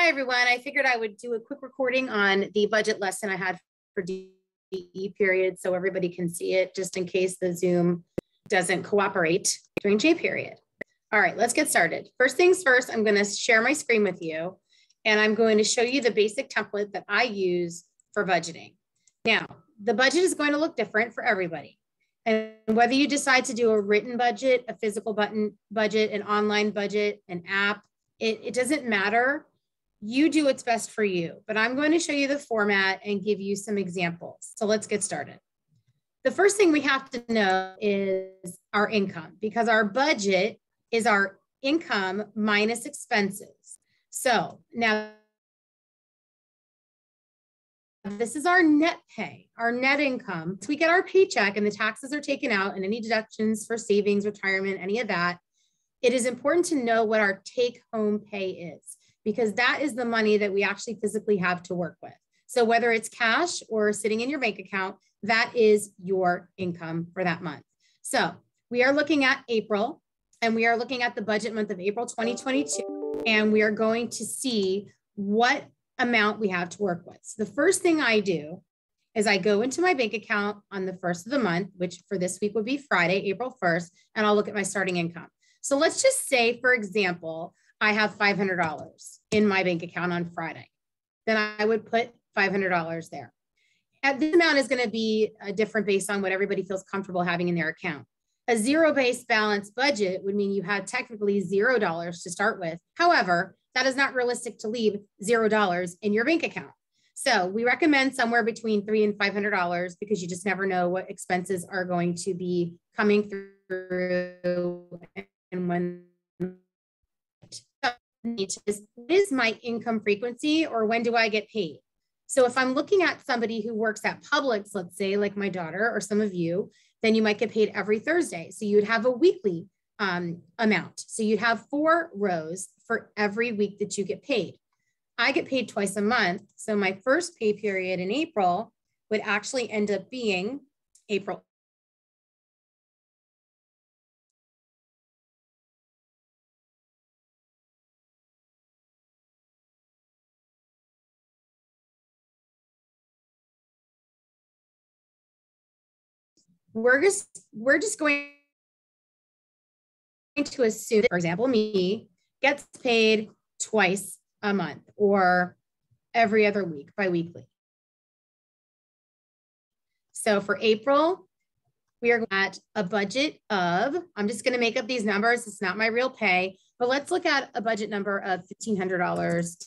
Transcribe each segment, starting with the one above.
Hi, everyone. I figured I would do a quick recording on the budget lesson I had for DE period so everybody can see it just in case the Zoom doesn't cooperate during J period. All right, let's get started. First things first, I'm going to share my screen with you and I'm going to show you the basic template that I use for budgeting. Now, the budget is going to look different for everybody. And whether you decide to do a written budget, a physical budget, an online budget, an app, it doesn't matter. You do what's best for you, but I'm going to show you the format and give you some examples. So let's get started. The first thing we have to know is our income, because our budget is our income minus expenses. So now this is our net pay, our net income. So we get our paycheck and the taxes are taken out and any deductions for savings, retirement, any of that. It is important to know what our take home pay is, because that is the money that we actually physically have to work with. So whether it's cash or sitting in your bank account, that is your income for that month. So we are looking at April and we are looking at the budget month of April 2022. And we are going to see what amount we have to work with. So the first thing I do is I go into my bank account on the first of the month, which for this week would be Friday, April 1st, and I'll look at my starting income. So let's just say, for example, I have $500 in my bank account on Friday. Then I would put $500 there. And this amount is going to be different based on what everybody feels comfortable having in their account. A zero-based balance budget would mean you have technically $0 to start with. However, that is not realistic to leave $0 in your bank account. So we recommend somewhere between $300 and $500 because you just never know what expenses are going to be coming through and when. What is my income frequency, or when do I get paid? So if I'm looking at somebody who works at Publix, let's say like my daughter or some of you, then you might get paid every Thursday. So you'd have a weekly amount. So you'd have 4 rows for every week that you get paid. I get paid twice a month. So my first pay period in April would actually end up being April. We're just going to assume that, for example, me gets paid twice a month or every other week, biweekly. So for April, we are at a budget of, I'm just going to make up these numbers. It's not my real pay, but let's look at a budget number of $1,500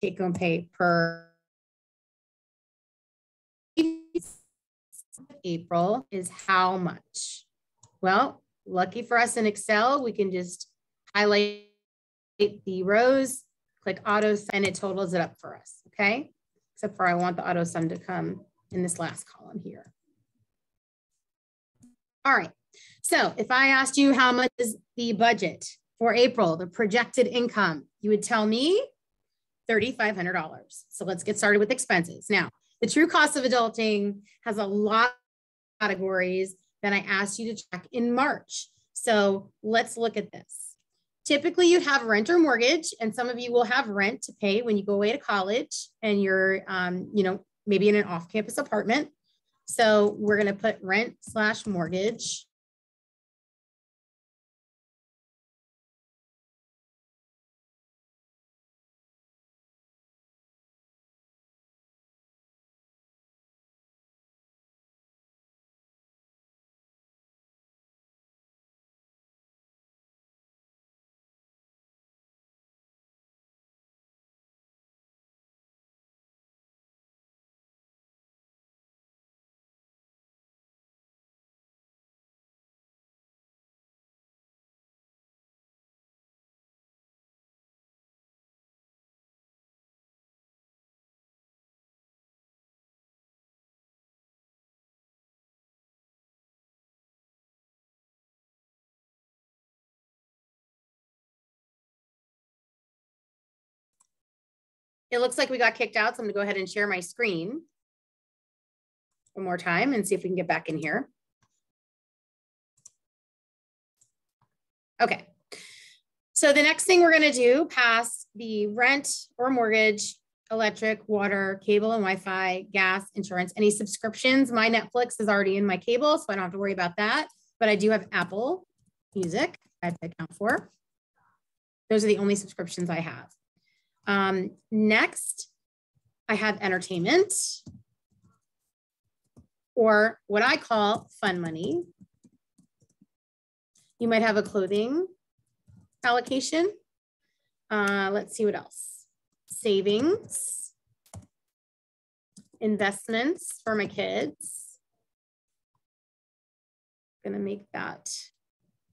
take home pay per April is how much? Well, lucky for us in Excel, we can just highlight the rows, click auto, and it totals it up for us, okay? Except for I want the auto sum to come in this last column here. All right, so if I asked you how much is the budget for April, the projected income, you would tell me $3,500. So let's get started with expenses. Now, the true cost of adulting has a lot of categories that I asked you to check in March. So let's look at this. Typically you'd have rent or mortgage, and some of you will have rent to pay when you go away to college and you're, maybe in an off-campus apartment. So we're going to put rent/mortgage. It looks like we got kicked out, so I'm gonna go ahead and share my screen one more time and see if we can get back in here. Okay. So the next thing we're going to do, pass the rent or mortgage, electric, water, cable and Wi-Fi, gas, insurance, any subscriptions. My Netflix is already in my cable, so I don't have to worry about that. But I do have Apple Music I have to account for. Those are the only subscriptions I have. Next, I have entertainment, or what I call fun money. You might have a clothing allocation. Let's see what else. Savings, investments for my kids. I'm gonna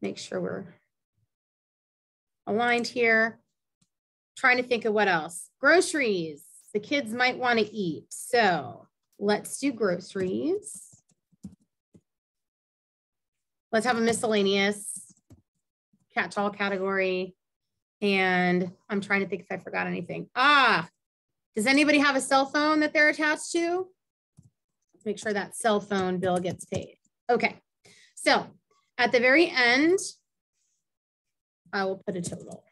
make sure we're aligned here. Trying to think of what else. Groceries, the kids might want to eat. So let's do groceries. Let's have a miscellaneous catch-all category. And I'm trying to think if I forgot anything. Does anybody have a cell phone that they're attached to? Let's make sure that cell phone bill gets paid. Okay, so at the very end, I will put a total.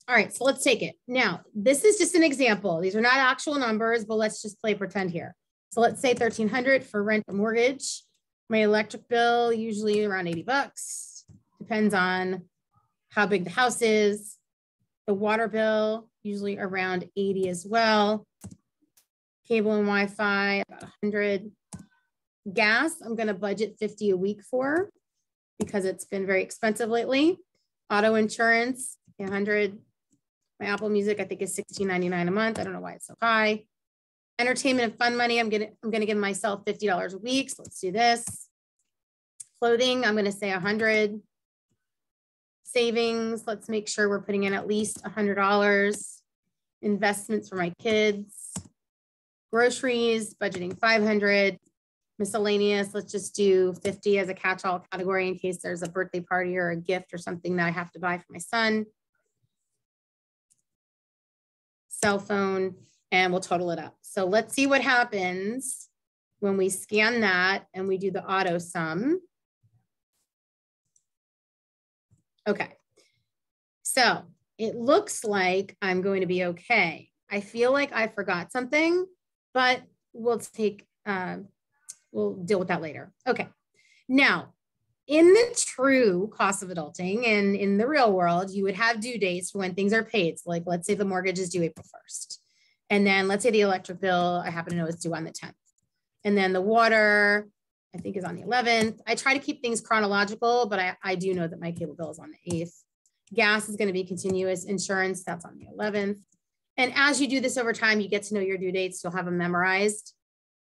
All right, so let's take it. Now, this is just an example. These are not actual numbers, but let's just play pretend here. So let's say $1,300 for rent or mortgage. My electric bill, usually around 80 bucks. Depends on how big the house is. The water bill, usually around 80 as well. Cable and Wi-Fi, about 100. Gas, I'm gonna budget 50 a week for because it's been very expensive lately. Auto insurance, 100. My Apple Music, I think, is $16.99 a month. I don't know why it's so high. Entertainment and fun money, I'm gonna give myself $50 a week. So let's do this. Clothing, I'm gonna say 100. Savings, let's make sure we're putting in at least $100. Investments for my kids. Groceries, budgeting 500. Miscellaneous, let's just do 50 as a catch-all category in case there's a birthday party or a gift or something that I have to buy for my son. Cell phone, and we'll total it up. So let's see what happens when we scan that and we do the auto sum. Okay, so it looks like I'm going to be okay. I feel like I forgot something, but we'll deal with that later. Okay, now in the true cost of adulting and in the real world, you would have due dates for when things are paid. So like, let's say the mortgage is due April 1st. And then let's say the electric bill, I happen to know it's due on the 10th. And then the water, I think is on the 11th. I try to keep things chronological, but I do know that my cable bill is on the 8th. Gas is gonna be continuous. Insurance, that's on the 11th. And as you do this over time, you get to know your due dates. You'll have them memorized.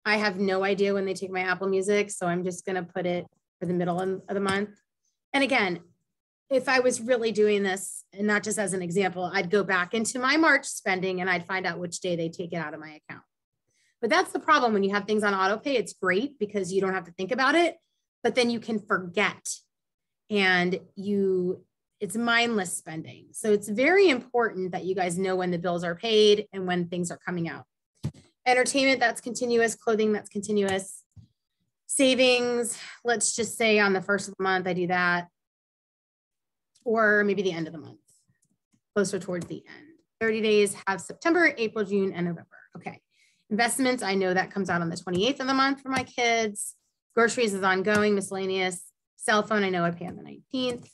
I have no idea when they take my Apple Music, so I'm just gonna put it for the middle of the month. And again, if I was really doing this, and not just as an example, I'd go back into my March spending and I'd find out which day they take it out of my account. But that's the problem when you have things on auto pay. It's great because you don't have to think about it, but then you can forget and it's mindless spending. So it's very important that you guys know when the bills are paid and when things are coming out. Entertainment, that's continuous. Clothing, that's continuous. Savings, let's just say on the 1st of the month, I do that. Or maybe the end of the month, closer towards the end. 30 days have September, April, June, and November. Okay. Investments, I know that comes out on the 28th of the month for my kids. Groceries is ongoing. Miscellaneous. Cell phone, I know I pay on the 19th.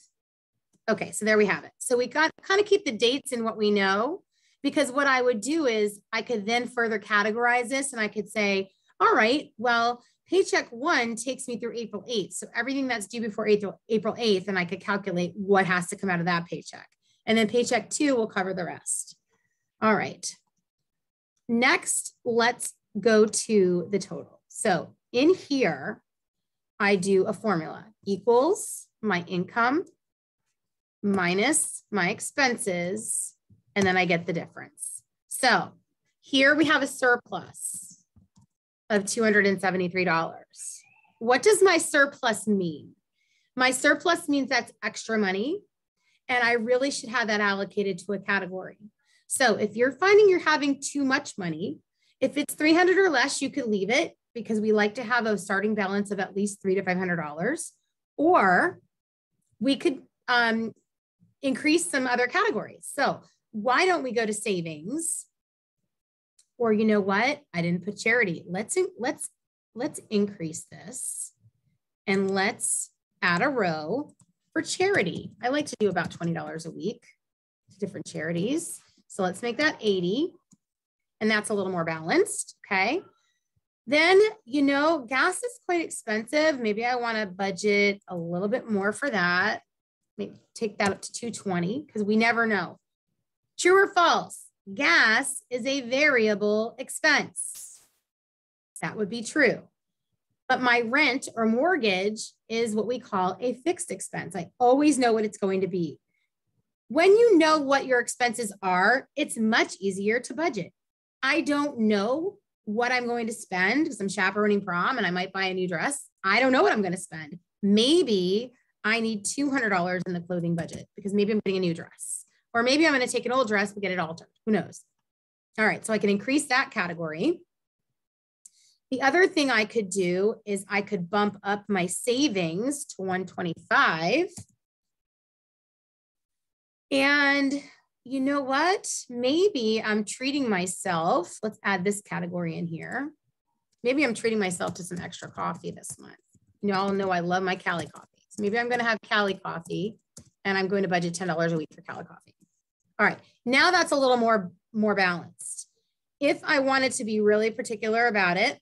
Okay, so there we have it. So we got kind of keep the dates in what we know, because what I would do is I could then further categorize this and I could say, all right, well, paycheck 1 takes me through April 8th. So everything that's due before April 8th, and I could calculate what has to come out of that paycheck. And then paycheck 2 will cover the rest. All right. Next, let's go to the total. So in here, I do a formula, equals my income minus my expenses, and then I get the difference. So here we have a surplus of $273. What does my surplus mean? My surplus means that's extra money, and I really should have that allocated to a category. So if you're finding you're having too much money, if it's $300 or less, you could leave it because we like to have a starting balance of at least $300 to $500. Or we could increase some other categories. So why don't we go to savings? Or you know what? I didn't put charity. Let's increase this and let's add a row for charity. I like to do about $20 a week to different charities. So let's make that 80. And that's a little more balanced, okay? Then, you know, gas is quite expensive. Maybe I want to budget a little bit more for that. Maybe take that up to 220 because we never know. True or false? Gas is a variable expense. That would be true. But my rent or mortgage is what we call a fixed expense. I always know what it's going to be. When you know what your expenses are, it's much easier to budget. I don't know what I'm going to spend because I'm chaperoning prom and I might buy a new dress. I don't know what I'm going to spend. Maybe I need $200 in the clothing budget because maybe I'm getting a new dress. Or maybe I'm going to take an old dress and get it altered. Who knows? All right, so I can increase that category. The other thing I could do is I could bump up my savings to 125. And you know what? Maybe I'm treating myself. Let's add this category in here. Maybe I'm treating myself to some extra coffee this month. You all know I love my Cali coffee. So maybe I'm going to have Cali coffee and I'm going to budget $10 a week for Cali coffee. All right, now that's a little more balanced. If I wanted to be really particular about it,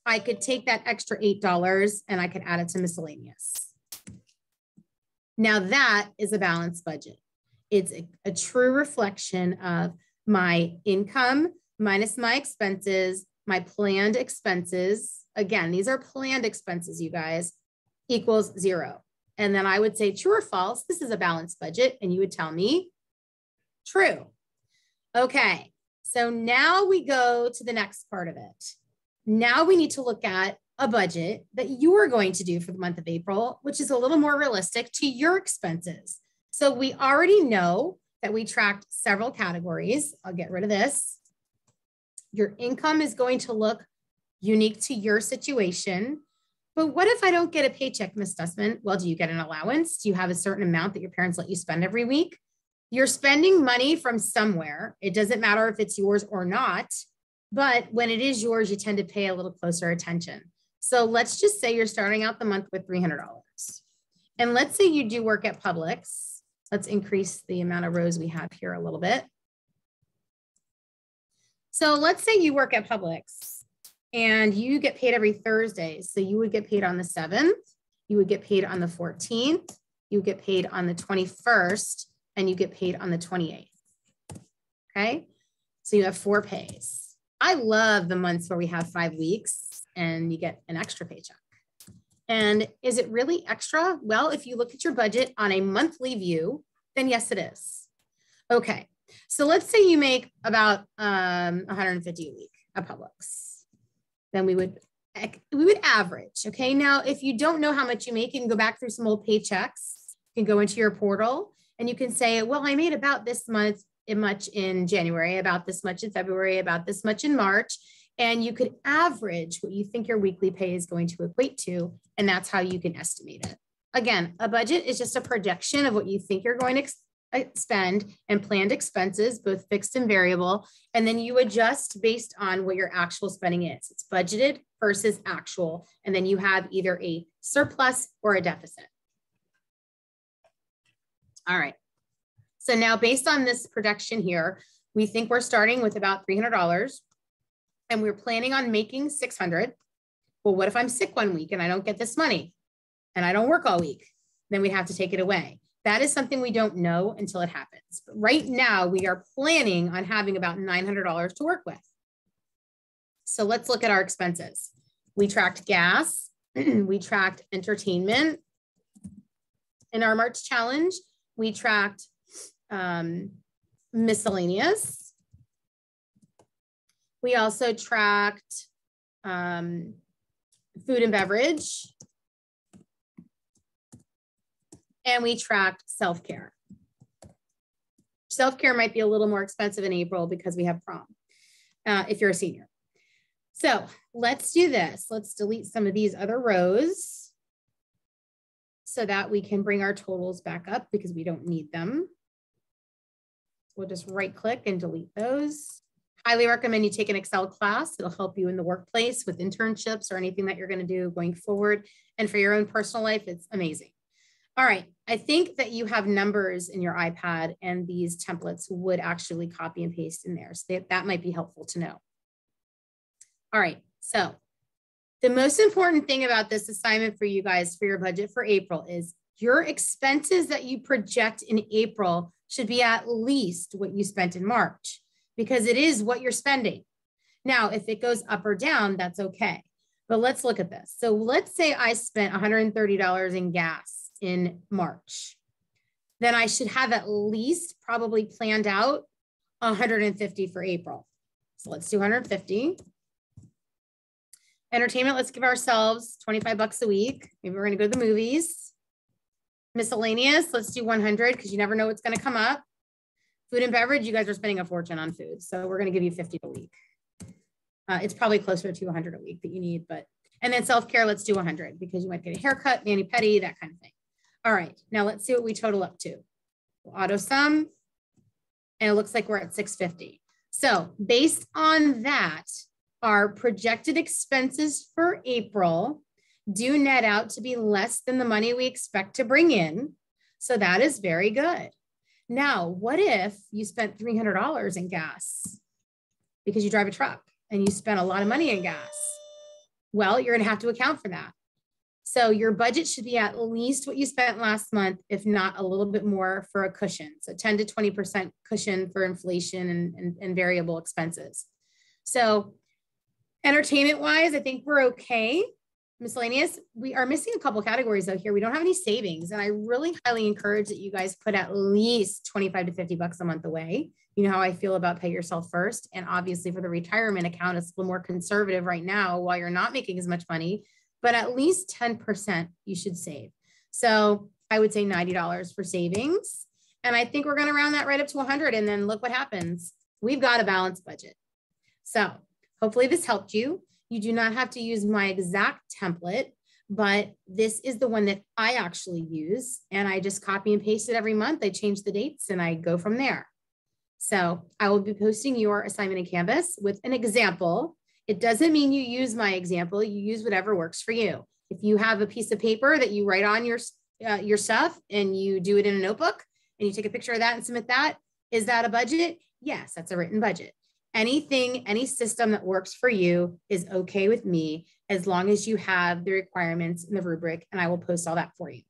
I could take that extra $8 and I could add it to miscellaneous. Now that is a balanced budget. It's a true reflection of my income minus my expenses, my planned expenses. Again, these are planned expenses, you guys, equals 0. And then I would say true or false, this is a balanced budget. And you would tell me true. Okay, so now we go to the next part of it. Now we need to look at a budget that you are going to do for the month of April, which is a little more realistic to your expenses. So we already know that we tracked several categories. I'll get rid of this. Your income is going to look unique to your situation. But what if I don't get a paycheck, Ms. Stutesman? Well, do you get an allowance? Do you have a certain amount that your parents let you spend every week? You're spending money from somewhere. It doesn't matter if it's yours or not. But when it is yours, you tend to pay a little closer attention. So let's just say you're starting out the month with $300. And let's say you do work at Publix. Let's increase the amount of rows we have here a little bit. So let's say you work at Publix and you get paid every Thursday. So you would get paid on the 7th, you would get paid on the 14th, you get paid on the 21st, and you get paid on the 28th. Okay, so you have 4 pays. I love the months where we have 5 weeks and you get an extra paycheck. And is it really extra? Well, if you look at your budget on a monthly view, then yes, it is. Okay, so let's say you make about 150 a week at Publix. Then we would average, okay? Now, if you don't know how much you make, you can go back through some old paychecks. You can go into your portal and you can say, well, I made about this much in January, about this much in February, about this much in March. And you could average what you think your weekly pay is going to equate to, and that's how you can estimate it. Again, a budget is just a projection of what you think you're going to spend and planned expenses, both fixed and variable, and then you adjust based on what your actual spending is. It's budgeted versus actual, and then you have either a surplus or a deficit. All right, so now based on this projection here, we think we're starting with about $300, and we're planning on making $600. Well, what if I'm sick one week and I don't get this money and I don't work all week? Then we have to take it away. That is something we don't know until it happens. But right now we are planning on having about $900 to work with. So let's look at our expenses. We tracked gas, we tracked entertainment. In our March challenge, we tracked miscellaneous. We also tracked food and beverage, and we tracked self-care. Self-care might be a little more expensive in April because we have prom, if you're a senior. So let's do this. Let's delete some of these other rows. so that we can bring our totals back up because we don't need them. We'll just right click and delete those. Highly recommend you take an Excel class. It'll help you in the workplace with internships or anything that you're going to do going forward. And for your own personal life, it's amazing. All right. I think that you have numbers in your iPad and these templates would actually copy and paste in there. So that might be helpful to know. All right. So the most important thing about this assignment for you guys for your budget for April is your expenses that you project in April should be at least what you spent in March, because it is what you're spending. Now, if it goes up or down, that's okay. But let's look at this. So let's say I spent $130 in gas in March. Then I should have at least probably planned out 150 for April. So let's do 150. Entertainment, let's give ourselves 25 bucks a week. Maybe we're going to go to the movies. Miscellaneous, let's do 100 because you never know what's going to come up. Food and beverage, you guys are spending a fortune on food. So we're going to give you 50 a week. It's probably closer to 100 a week that you need, but, and then self-care, let's do 100 because you might get a haircut, mani-pedi, that kind of thing. All right, now let's see what we total up to. We'll auto sum, and it looks like we're at 650. So based on that, our projected expenses for April do net out to be less than the money we expect to bring in. So that is very good. Now, what if you spent $300 in gas because you drive a truck and you spent a lot of money in gas? Well, you're going to have to account for that. So your budget should be at least what you spent last month, if not a little bit more for a cushion. So 10 to 20% cushion for inflation and variable expenses. So entertainment wise, I think we're okay. Miscellaneous, we are missing a couple categories though here. We don't have any savings. And I really highly encourage that you guys put at least 25 to 50 bucks a month away. You know how I feel about pay yourself first. And obviously for the retirement account, it's a little more conservative right now while you're not making as much money, but at least 10% you should save. So I would say $90 for savings. And I think we're going to round that right up to 100. And then look what happens. We've got a balanced budget. So hopefully this helped you. You do not have to use my exact template, but this is the one that I actually use. And I just copy and paste it every month. I change the dates and I go from there. So I will be posting your assignment in Canvas with an example. It doesn't mean you use my example. You use whatever works for you. If you have a piece of paper that you write on your stuff and you do it in a notebook and you take a picture of that and submit that, is that a budget? Yes, that's a written budget. Anything, any system that works for you is okay with me as long as you have the requirements in the rubric, and I will post all that for you.